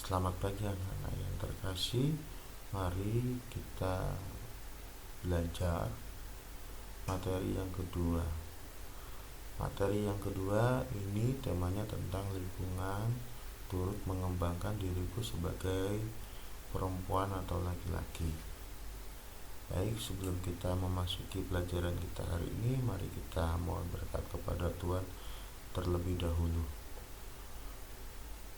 Selamat pagi anak-anak yang terkasih. Mari kita belajar materi yang kedua. Materi yang kedua ini temanya tentang lingkungan, turut mengembangkan diriku sebagai perempuan atau laki-laki. Baik, sebelum kita memasuki pelajaran kita hari ini, mari kita mohon berkat kepada Tuhan terlebih dahulu.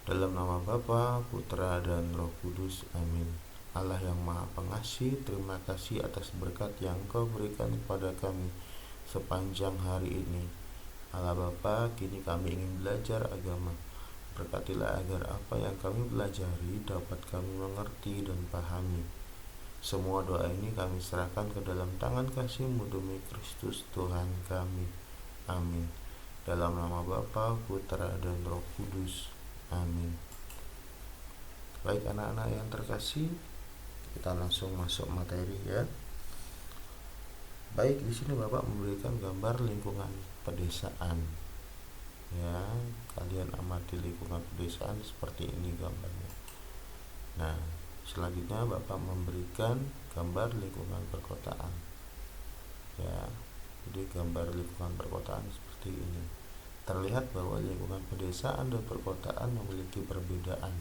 Dalam nama Bapa, Putra, dan Roh Kudus, amin. Allah yang Maha Pengasih, terima kasih atas berkat yang Engkau berikan kepada kami sepanjang hari ini. Allah Bapa, kini kami ingin belajar agama. Berkatilah agar apa yang kami pelajari dapat kami mengerti dan pahami. Semua doa ini kami serahkan ke dalam tangan kasih-Mu demi Kristus Tuhan kami. Amin. Dalam nama Bapa, Putra, dan Roh Kudus. Amin. Baik anak-anak yang terkasih, kita langsung masuk materi ya. Baik, di sini Bapak memberikan gambar lingkungan pedesaan. Ya, kalian amati lingkungan pedesaan seperti ini gambarnya. Nah, selanjutnya Bapak memberikan gambar lingkungan perkotaan. Ya, jadi gambar lingkungan perkotaan seperti ini. Terlihat bahwa lingkungan pedesaan dan perkotaan memiliki perbedaan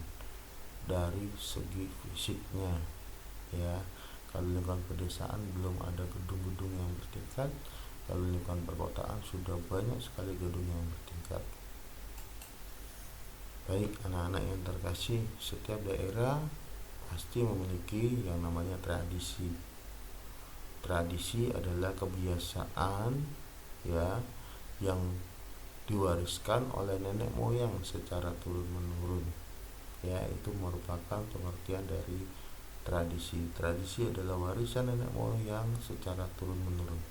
dari segi fisiknya. Ya, kalau lingkungan pedesaan belum ada gedung-gedung yang bertingkat, kalau lingkungan perkotaan sudah banyak sekali gedung yang bertingkat. Baik anak-anak yang terkasih, setiap daerah pasti memiliki yang namanya tradisi. Tradisi adalah kebiasaan ya yang diwariskan oleh nenek moyang secara turun-menurun. Ya, itu merupakan pengertian dari tradisi. Tradisi adalah warisan nenek moyang secara turun-menurun.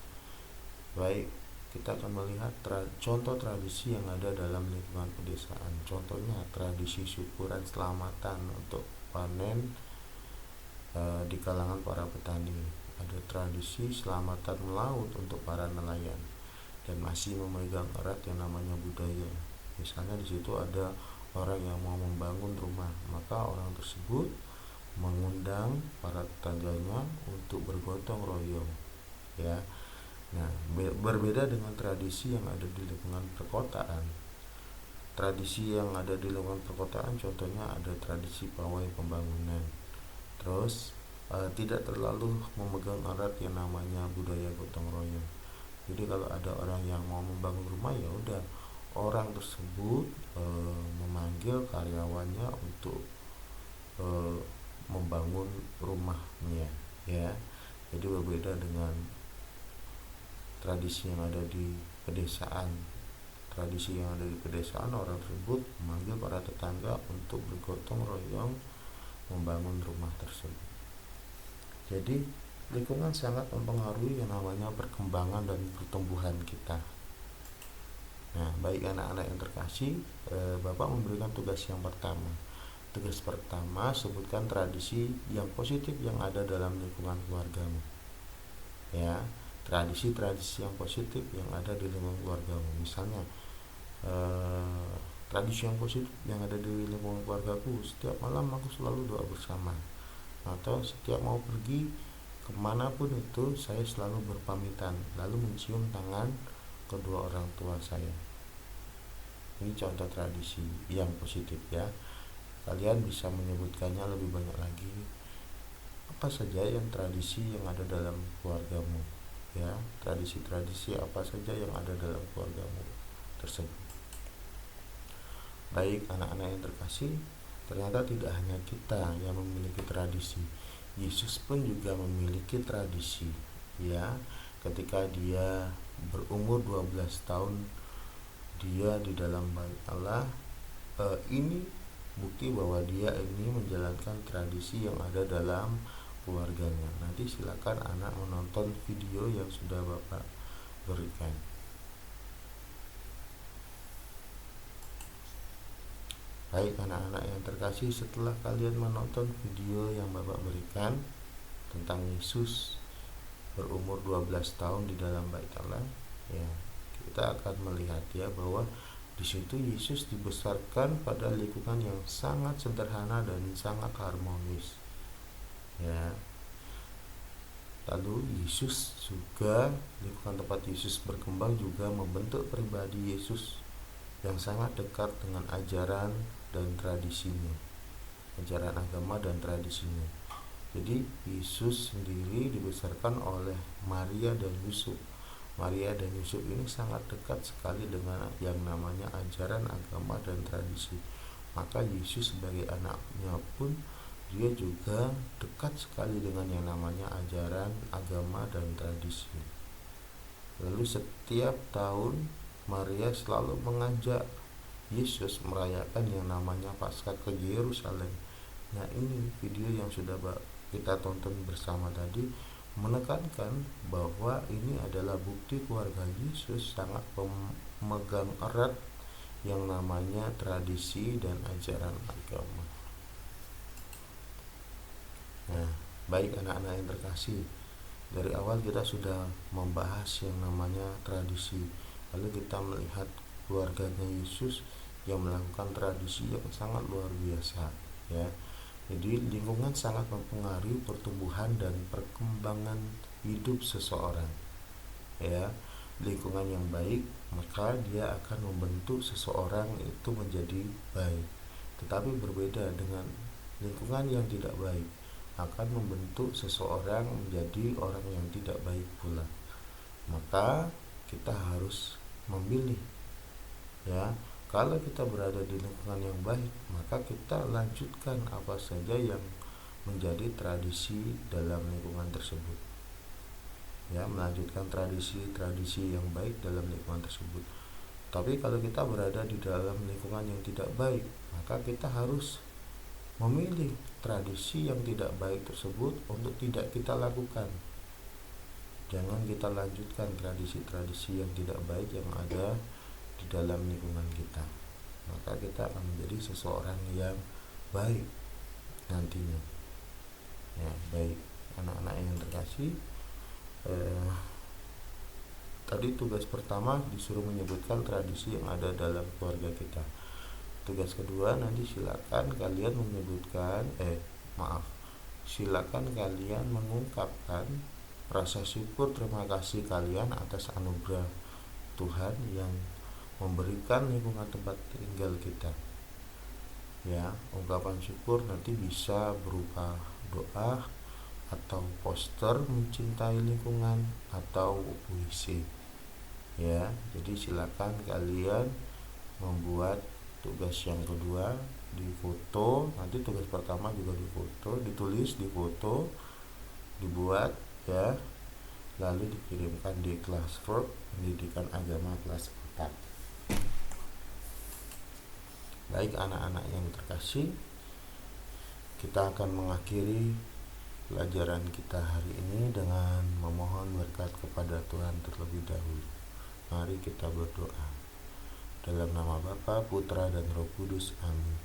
Baik, kita akan melihat contoh tradisi yang ada dalam lingkungan pedesaan. Contohnya tradisi syukuran selamatan untuk panen di kalangan para petani. Ada tradisi selamatan melaut untuk para nelayan. Dan masih memegang erat yang namanya budaya. Misalnya di situ ada orang yang mau membangun rumah, maka orang tersebut mengundang para tetangganya untuk bergotong royong. Ya, nah berbeda dengan tradisi yang ada di lingkungan perkotaan. Tradisi yang ada di lingkungan perkotaan, contohnya ada tradisi pawai pembangunan. Terus tidak terlalu memegang erat yang namanya budaya gotong royong. Jadi kalau ada orang yang mau membangun rumah, ya udah orang tersebut memanggil karyawannya untuk membangun rumahnya, ya. Jadi berbeda dengan tradisi yang ada di pedesaan. Tradisi yang ada di pedesaan, orang tersebut memanggil para tetangga untuk bergotong royong membangun rumah tersebut. Jadi lingkungan sangat mempengaruhi yang namanya perkembangan dan pertumbuhan kita. Nah, baik anak-anak yang terkasih, Bapak memberikan tugas yang pertama. Tugas pertama, sebutkan tradisi yang positif yang ada dalam lingkungan keluargamu. Ya, tradisi-tradisi yang positif yang ada di lingkungan keluargamu. Misalnya, tradisi yang positif yang ada di lingkungan keluargaku, setiap malam aku selalu doa bersama. Atau setiap mau pergi kemanapun itu, saya selalu berpamitan lalu mencium tangan kedua orang tua saya. Ini contoh tradisi yang positif ya. Kalian bisa menyebutkannya lebih banyak lagi. Apa saja yang tradisi yang ada dalam keluargamu, ya, tradisi-tradisi apa saja yang ada dalam keluargamu tersebut. Baik anak-anak yang terkasih, ternyata tidak hanya kita yang memiliki tradisi. Yesus pun juga memiliki tradisi, ya. Ketika dia berumur 12 tahun, dia di dalam bait Allah. Ini bukti bahwa dia ini menjalankan tradisi yang ada dalam keluarganya. Nanti silakan anak menonton video yang sudah Bapak berikan. Baik anak-anak yang terkasih, setelah kalian menonton video yang Bapak berikan tentang Yesus berumur 12 tahun di dalam bait Allah, ya, kita akan melihat ya bahwa Di situ Yesus dibesarkan pada lingkungan yang sangat sederhana dan sangat harmonis. Ya. Lalu Yesus juga, lingkungan tempat Yesus berkembang juga membentuk pribadi Yesus yang sangat dekat dengan ajaran dan tradisinya, ajaran agama dan tradisinya. Jadi Yesus sendiri dibesarkan oleh Maria dan Yusuf. Maria dan Yusuf ini sangat dekat sekali dengan yang namanya ajaran agama dan tradisi. Maka Yesus sebagai anaknya pun dia juga dekat sekali dengan yang namanya ajaran agama dan tradisi. Lalu setiap tahun Maria selalu mengajak Yesus merayakan yang namanya Paskah ke Yerusalem. Nah, ini video yang sudah kita tonton bersama tadi menekankan bahwa ini adalah bukti keluarga Yesus sangat memegang erat yang namanya tradisi dan ajaran agama. Nah, baik anak-anak yang terkasih, dari awal kita sudah membahas yang namanya tradisi. Lalu kita melihat keluarganya Yesus yang melakukan tradisi yang sangat luar biasa, ya. Jadi lingkungan sangat mempengaruhi pertumbuhan dan perkembangan hidup seseorang. Ya, lingkungan yang baik maka dia akan membentuk seseorang itu menjadi baik. Tetapi berbeda dengan lingkungan yang tidak baik, akan membentuk seseorang menjadi orang yang tidak baik pula. Maka kita harus memilih, ya. Kalau kita berada di lingkungan yang baik, maka kita lanjutkan apa saja yang menjadi tradisi dalam lingkungan tersebut, ya, melanjutkan tradisi-tradisi yang baik dalam lingkungan tersebut. Tapi kalau kita berada di dalam lingkungan yang tidak baik, maka kita harus memilih tradisi yang tidak baik tersebut untuk tidak kita lakukan. Jangan kita lanjutkan tradisi-tradisi yang tidak baik yang ada di dalam lingkungan kita. Maka kita akan menjadi seseorang yang baik nantinya. Ya, baik anak-anak yang terkasih, tadi tugas pertama disuruh menyebutkan tradisi yang ada dalam keluarga kita. Tugas kedua nanti silakan kalian menyebutkan silakan kalian mengungkapkan rasa syukur terima kasih kalian atas anugerah Tuhan yang memberikan lingkungan tempat tinggal kita. Ya, ungkapan syukur nanti bisa berupa doa atau poster mencintai lingkungan atau puisi. Ya, jadi silakan kalian membuat tugas yang kedua di foto. Nanti tugas pertama juga di foto, ditulis di foto, dibuat, ya, lalu dikirimkan di Classwork Pendidikan Agama kelas 4. Baik anak-anak yang terkasih, kita akan mengakhiri pelajaran kita hari ini dengan memohon berkat kepada Tuhan terlebih dahulu. Mari kita berdoa. Dalam nama Bapa, Putra, dan Roh Kudus. Amin.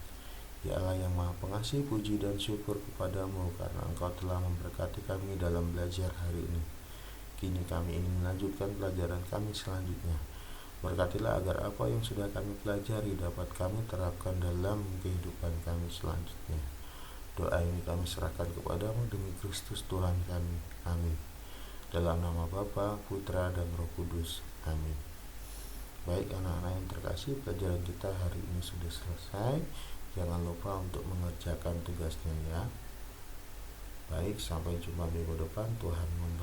Ya Allah yang Maha Pengasih, puji dan syukur kepadamu karena Engkau telah memberkati kami dalam belajar hari ini. Kini kami ingin melanjutkan pelajaran kami selanjutnya. Berkatilah agar apa yang sudah kami pelajari dapat kami terapkan dalam kehidupan kami selanjutnya. Doa ini kami serahkan kepadamu demi Kristus Tuhan kami. Amin. Dalam nama Bapa, Putra, dan Roh Kudus. Amin. Baik anak-anak yang terkasih, pelajaran kita hari ini sudah selesai. Jangan lupa untuk mengerjakan tugasnya, ya. Baik, sampai jumpa minggu depan. Tuhan memberkati.